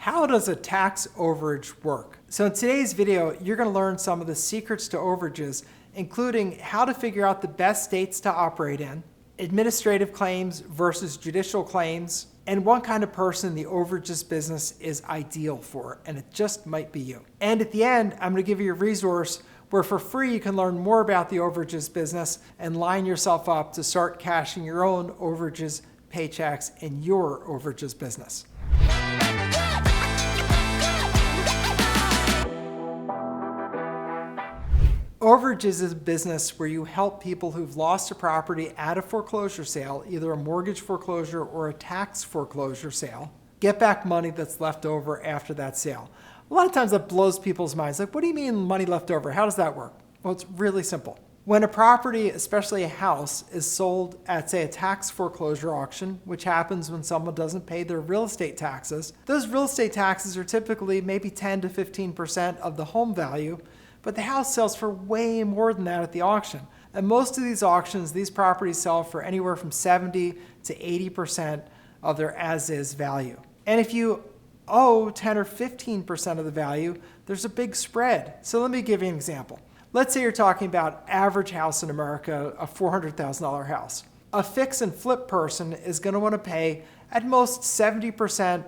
How does a tax overage work? So in today's video, you're going to learn some of the secrets to overages, including how to figure out the best states to operate in, administrative claims versus judicial claims, and what kind of person the overages business is ideal for, and it just might be you. And at the end, I'm going to give you a resource where for free you can learn more about the overages business and line yourself up to start cashing your own overages paychecks in your overages business. Overages is a business where you help people who've lost a property at a foreclosure sale, either a mortgage foreclosure or a tax foreclosure sale, get back money that's left over after that sale. A lot of times that blows people's minds. Like, what do you mean money left over? How does that work? Well, it's really simple. When a property, especially a house, is sold at, say, a tax foreclosure auction, which happens when someone doesn't pay their real estate taxes, those real estate taxes are typically maybe 10 to 15% of the home value, but the house sells for way more than that at the auction. And most of these auctions, these properties sell for anywhere from 70 to 80% of their as-is value. And if you owe 10 or 15% of the value, there's a big spread. So let me give you an example. Let's say you're talking about average house in America, a $400,000 house. A fix and flip person is going to want to pay at most 70%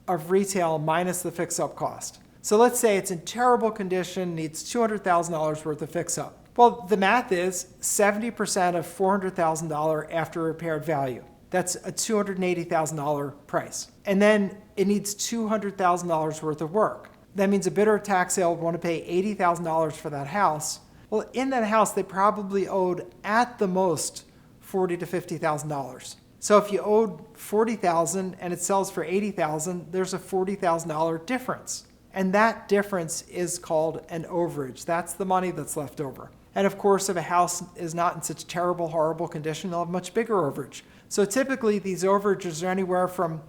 of retail minus the fix-up cost. So let's say it's in terrible condition, needs $200,000 worth of fix-up. Well, the math is 70% of $400,000 after repaired value. That's a $280,000 price. And then it needs $200,000 worth of work. That means a bidder at tax sale would want to pay $80,000 for that house. Well, in that house, they probably owed at the most $40,000 to $50,000. So if you owed $40,000 and it sells for $80,000, there's a $40,000 difference. And that difference is called an overage. That's the money that's left over. And of course, if a house is not in such terrible, horrible condition, they'll have much bigger overage. So typically these overages are anywhere from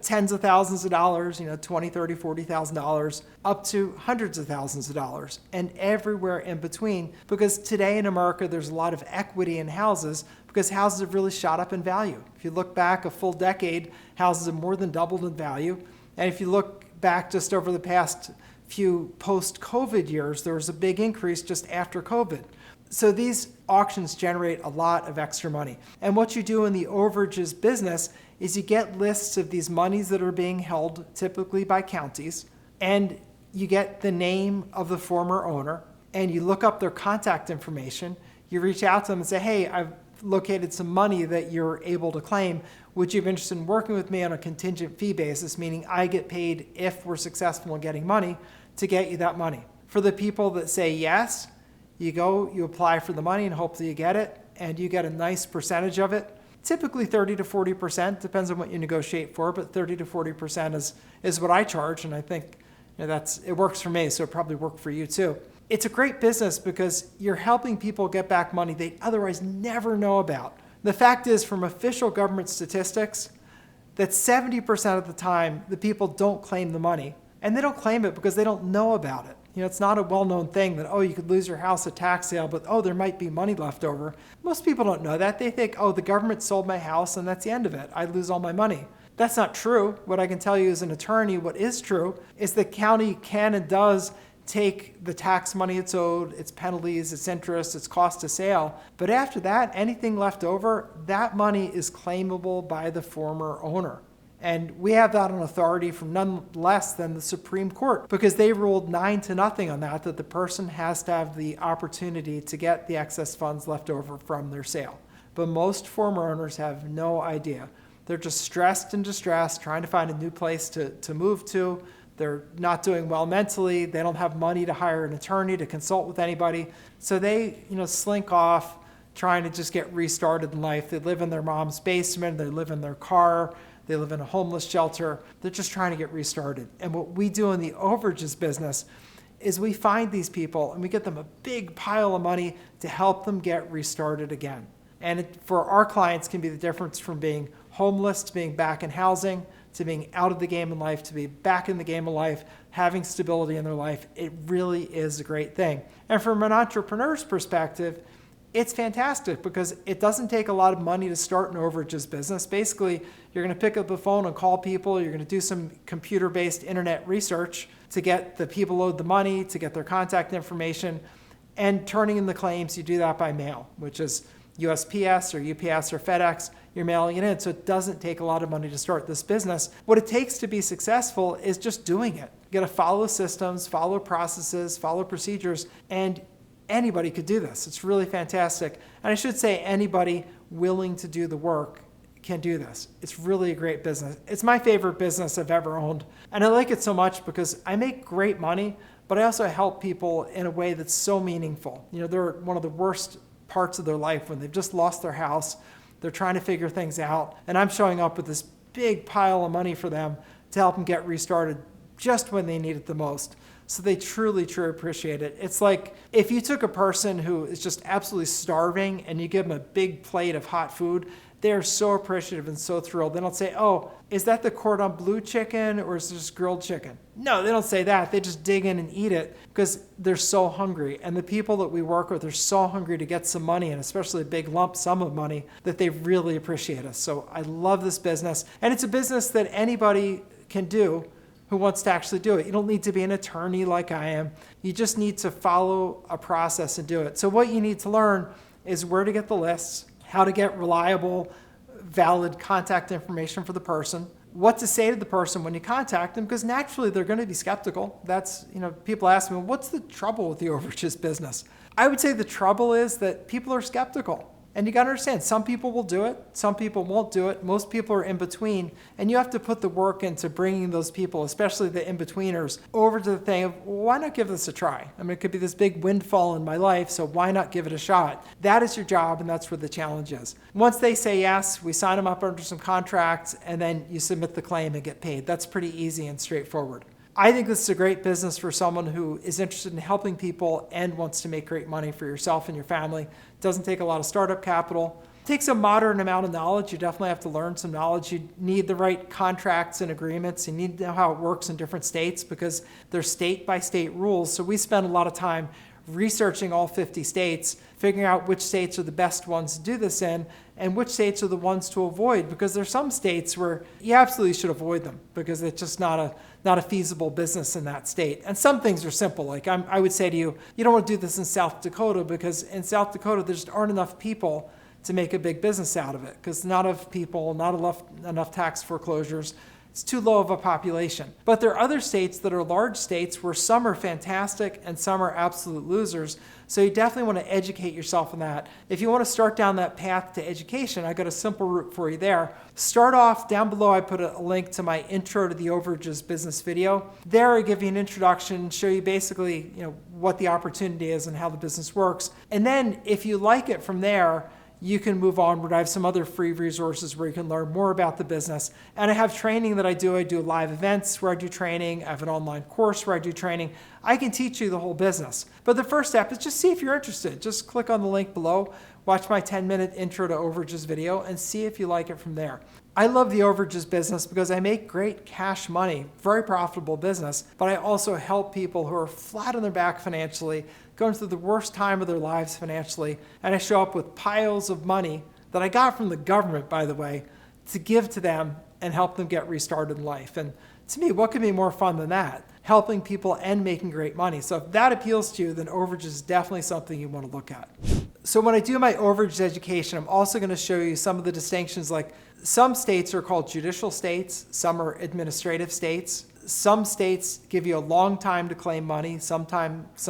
tens of thousands of dollars, $20,000, $30,000, $40,000, up to hundreds of thousands of dollars, and everywhere in between. Because today in America, there's a lot of equity in houses because houses have really shot up in value. If you look back a full decade, houses have more than doubled in value. And if you look back just over the past few post-COVID years, there was a big increase just after COVID. So these auctions generate a lot of extra money. And what you do in the overages business is you get lists of these monies that are being held typically by counties, and you get the name of the former owner, and you look up their contact information. You reach out to them and say, hey, I've located some money that you're able to claim. Would you be interested in working with me on a contingent fee basis, meaning I get paid if we're successful in getting money to get you that money? For the people that say yes, you go, you apply for the money and hopefully you get it, and you get a nice percentage of it. Typically 30 to 40%, depends on what you negotiate for, but 30 to 40% is what I charge, and I think it works for me, so it probably worked for you too. It's a great business because you're helping people get back money they'd otherwise never know about. The fact is, from official government statistics, that 70% of the time, the people don't claim the money. And they don't claim it because they don't know about it. It's not a well-known thing that, you could lose your house at tax sale, but, there might be money left over. Most people don't know that. They think, the government sold my house and that's the end of it. I lose all my money. That's not true. What I can tell you as an attorney, what is true, is the county can and does take the tax money it's owed, its penalties, its interest, its cost of sale. But after that, anything left over, that money is claimable by the former owner. And we have that on authority from none less than the Supreme Court, because they ruled 9-0 on that the person has to have the opportunity to get the excess funds left over from their sale. But most former owners have no idea. They're just stressed and distressed, trying to find a new place to move to. They're not doing well mentally. They don't have money to hire an attorney to consult with anybody. So they, slink off trying to just get restarted in life. They live in their mom's basement. They live in their car. They live in a homeless shelter. They're just trying to get restarted. And what we do in the overages business is we find these people and we get them a big pile of money to help them get restarted again. And it, for our clients, can be the difference from being homeless to being back in housing, to being out of the game in life, to be back in the game of life, having stability in their life. It really is a great thing. And from an entrepreneur's perspective, it's fantastic because it doesn't take a lot of money to start an overages business. Basically, you're going to pick up the phone and call people. You're going to do some computer-based internet research to get the people owed the money, to get their contact information, and turning in the claims. You do that by mail, which is USPS or UPS or FedEx. You're mailing it in, so it doesn't take a lot of money to start this business. What it takes to be successful is just doing it. You got to follow systems, follow processes, follow procedures, and anybody could do this. It's really fantastic. And I should say anybody willing to do the work can do this. It's really a great business. It's my favorite business I've ever owned. And I like it so much because I make great money, but I also help people in a way that's so meaningful. They're one of the worst parts of their life when they've just lost their house. They're trying to figure things out. And I'm showing up with this big pile of money for them to help them get restarted just when they need it the most. So they truly, truly appreciate it. It's like if you took a person who is just absolutely starving and you give them a big plate of hot food, they're so appreciative and so thrilled. They don't say, oh, is that the cordon bleu chicken or is it just grilled chicken? No, they don't say that. They just dig in and eat it because they're so hungry. And the people that we work with are so hungry to get some money, and especially a big lump sum of money, that they really appreciate us. So I love this business. And it's a business that anybody can do who wants to actually do it. You don't need to be an attorney like I am. You just need to follow a process and do it. So what you need to learn is where to get the lists, how to get reliable, valid contact information for the person, what to say to the person when you contact them, because naturally they're going to be skeptical. That's, people ask me, what's the trouble with the overages business? I would say the trouble is that people are skeptical. And you got to understand, some people will do it, some people won't do it, most people are in between, and you have to put the work into bringing those people, especially the in-betweeners, over to the thing of, why not give this a try? I mean, it could be this big windfall in my life, so why not give it a shot? That is your job, and that's where the challenge is. Once they say yes, we sign them up under some contracts, and then you submit the claim and get paid. That's pretty easy and straightforward. I think this is a great business for someone who is interested in helping people and wants to make great money for yourself and your family. It doesn't take a lot of startup capital. It takes a moderate amount of knowledge. You definitely have to learn some knowledge. You need the right contracts and agreements. You need to know how it works in different states because there's state-by-state rules. So we spend a lot of time researching all 50 states, figuring out which states are the best ones to do this in and which states are the ones to avoid, because there's some states where you absolutely should avoid them because it's just not a feasible business in that state. And some things are simple. Like I would say to you, you don't want to do this in South Dakota because in South Dakota, there just aren't enough people to make a big business out of it because not enough people, not enough tax foreclosures. It's too low of a population. But there are other states that are large states where some are fantastic and some are absolute losers. So you definitely want to educate yourself on that. If you want to start down that path to education, I got a simple route for you there. Start off down below. I put a link to my intro to the Overages business video. There I give you an introduction, show you basically what the opportunity is and how the business works. And then if you like it from there, you can move onward. I have some other free resources where you can learn more about the business. And I have training that I do. I do live events where I do training. I have an online course where I do training. I can teach you the whole business. But the first step is just see if you're interested. Just click on the link below, watch my 10-minute intro to Overages video, and see if you like it from there. I love the Overages business because I make great cash money, very profitable business, but I also help people who are flat on their back financially, going through the worst time of their lives financially, and I show up with piles of money that I got from the government, by the way, to give to them and help them get restarted in life. And to me, what could be more fun than that? Helping people and making great money. So if that appeals to you, then Overage is definitely something you want to look at. So when I do my Overage education, I'm also going to show you some of the distinctions, like some states are called judicial states, some are administrative states. Some states give you a long time to claim money. Some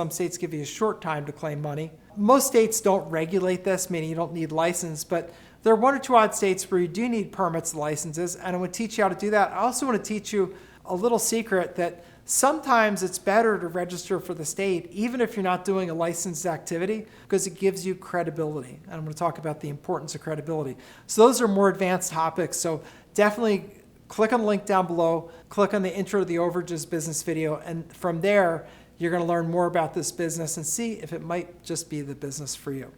states give you a short time to claim money. Most states don't regulate this, meaning you don't need license, but there are one or two odd states where you do need permits and licenses, and I want to teach you how to do that. I also want to teach you a little secret that sometimes it's better to register for the state, even if you're not doing a licensed activity, because it gives you credibility. And I'm going to talk about the importance of credibility. So those are more advanced topics, so definitely click on the link down below, click on the intro to the Overages business video, and from there, you're going to learn more about this business and see if it might just be the business for you.